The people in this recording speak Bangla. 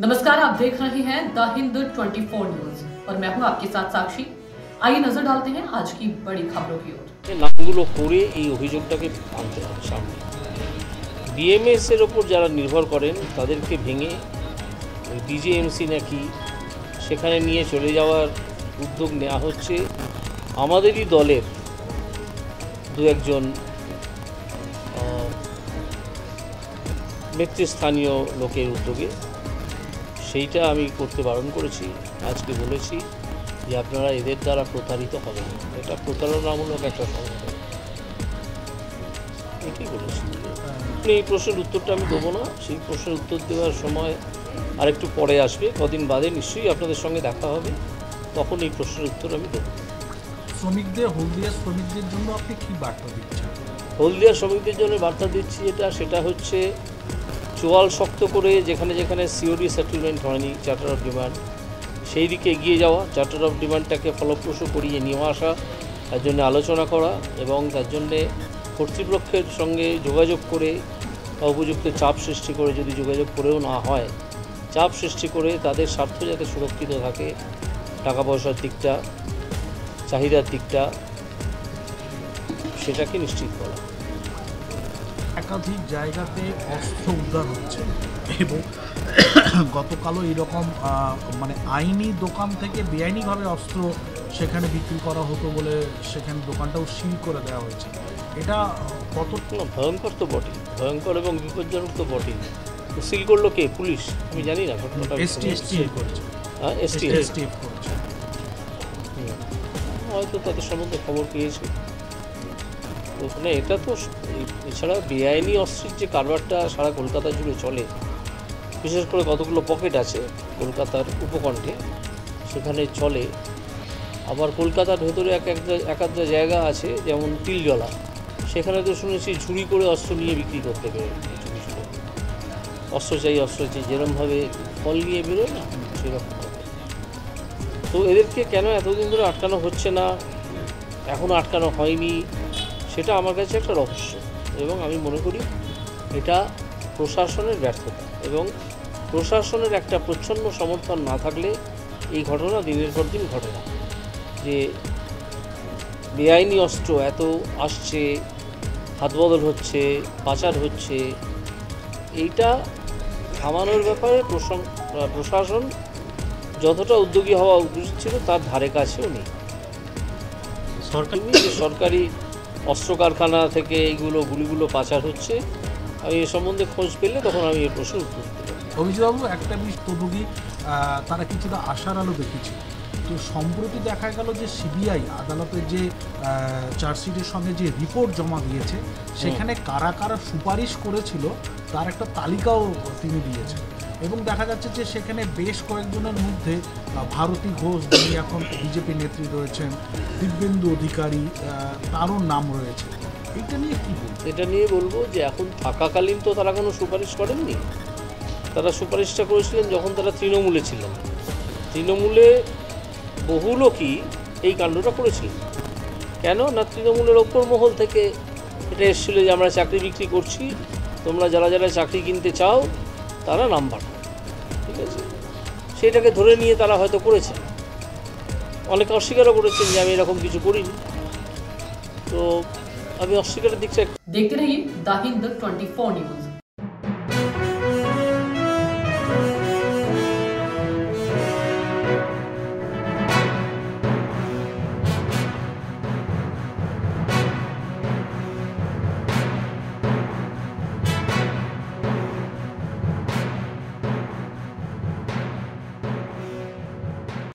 नमस्कार, आप देख रहे हैं द हिंद 24 न्यूज और मैं हूं आपके साथ साक्षी। आइए नजर डालते हैं आज की बड़ी खबरों की ओर। नामगुलो करे এই অভিযোগটাকে আনতে হবে সামনে। বিএমএস এর উপর যারা নির্ভর করেন তাদেরকে ভেঙে ডিজিএমসি নাকি সেখানে নিয়ে চলে যাওয়ার উদ্যোগ নেওয়া হচ্ছে আমাদেরই দলের দু একজন নেতৃস্থানীয় লোকের উদ্যোগে। সেইটা আমি করতে বারণ করেছি, আজকে বলেছি যে আপনারা এদের দ্বারা প্রতারিত হবেন, এটা প্রতারণামূলক একটা সংগঠন, এটাই বলেছি। এই প্রশ্নের উত্তরটা আমি দেবো না, সেই প্রশ্নের উত্তর দেওয়ার সময় আরেকটু পরে আসবে, কদিন বাদে নিশ্চয়ই আপনাদের সঙ্গে দেখা হবে, তখন এই প্রশ্নের উত্তর আমি দেবো। হলদিয়া শ্রমিকদের জন্য আপনি কী বার্তা দিচ্ছেন? হলদিয়া শ্রমিকদের জন্য বার্তা দিচ্ছি সেটা হচ্ছে চোয়াল শক্ত করে যেখানে যেখানে সিওডি সেটেলমেন্ট হয়নি, চার্টার অফ ডিমান্ড, সেই দিকে এগিয়ে যাওয়া, চার্টার অফ ডিমান্ডটাকে ফলপ্রসূ করিয়ে নিয়ে আসা, তার জন্য আলোচনা করা এবং তার জন্যে কর্তৃপক্ষের সঙ্গে যোগাযোগ করে বা উপযুক্ত চাপ সৃষ্টি করে, যদি যোগাযোগ করেও না হয় চাপ সৃষ্টি করে তাদের স্বার্থ যাতে সুরক্ষিত থাকে, টাকা পয়সার দিকটা, চাহিদার দিকটা, সেটাকে নিশ্চিত করা। একাধিক জায়গাতে অস্ত্র উদ্ধার হচ্ছে এবং গতকালও এরকম আইনি দোকান থেকে বেআইনিভাবে অস্ত্র সেখানে বিক্রি করা হতো বলে সেখানে দোকানটাও সিল করে দেওয়া হয়েছে। এটা কতটা ভয়ঙ্কর তো বটেই, ভয়ঙ্কর এবং বিপজ্জনক তো বটেই। সিল করলো কে? পুলিশ? আমি জানি না ঘটনাটা। এসটিএফ করেছে। হয়তো তাদের সম্বন্ধে খবর পেয়েছে। ওখানে এটা তো এছাড়া বেআইনি অস্ত্রের যে কারবারটা সারা কলকাতা জুড়ে চলে, বিশেষ করে কতগুলো পকেট আছে কলকাতার উপকণ্ঠে, সেখানে চলে। আবার কলকাতার ভেতরে একটা জায়গা আছে যেমন তিলজলা, সেখানে তো শুনেছি ঝুড়ি করে অস্ত্র নিয়ে বিক্রি করতে পারে কিছু কিছু লোক। অস্ত্র চাই যেরকমভাবে ফল নিয়ে বেরোয় না, সেরকম। তো এদেরকে কেন এতদিন ধরে আটকানো হচ্ছে না, এখনও আটকানো হয়নি, সেটা আমার কাছে একটা রহস্য এবং আমি মনে করি এটা প্রশাসনের ব্যর্থতা এবং প্রশাসনের একটা প্রচ্ছন্ন সমর্থন না থাকলে এই ঘটনা দিনের পর দিন ঘটে না। যে বেআইনি অস্ত্র এত আসছে, হাতবদল হচ্ছে, পাচার হচ্ছে, এইটা থামানোর ব্যাপারে প্রশাসন যতটা উদ্যোগী হওয়া উচিত ছিল তার ধারে কাছেও নেই। সরকারি অস্ত্র কারখানা থেকে এইগুলো গুলিগুলো পাচার হচ্ছে, আমি এ সম্বন্ধে খোঁজ পেলে তখন আমি এই প্রশ্নের উত্তর দেব। অভিযোগবাবু, একটা তদুগী তারা কিছুটা আশার আলো দেখেছে। তো সম্প্রতি দেখা গেল যে সিবিআই আদালতের যে চার্জশিটের সঙ্গে যে রিপোর্ট জমা দিয়েছে, সেখানে কারা কারা সুপারিশ করেছিল তার একটা তালিকাও তিনি দিয়েছেন এবং দেখা যাচ্ছে যে সেখানে বেশ কয়েকজনের মধ্যে ভারতী ঘোষ, যিনি এখন বিজেপি নেত্রী রয়েছেন, দিব্যেন্দু অধিকারী, তারও নাম রয়েছে। এটা নিয়ে কী বলবো? এটা নিয়ে বলবো যে এখন থাকাকালীন তো তারা কোনো সুপারিশ করেননি। তারা সুপারিশটা করেছিলেন যখন তারা তৃণমূলে ছিলেন। তৃণমূলে বহু লোকই এই কাণ্ডটা করেছিলেন। কেন না, তৃণমূলের ওপর মহল থেকে এটা এসেছিলো যে আমরা চাকরি বিক্রি করছি, তোমরা যারা যারা চাকরি কিনতে চাও তারা নাম পাঠাও, ঠিক আছে? সেটাকে ধরে নিয়ে তারা হয়তো করেছেন, অনেকে অস্বীকারও করেছেন যে আমি এরকম কিছু করিনি। তো আমি অস্বীকারের দিকটা। देखते रहिए द हिंद 24 न्यूज।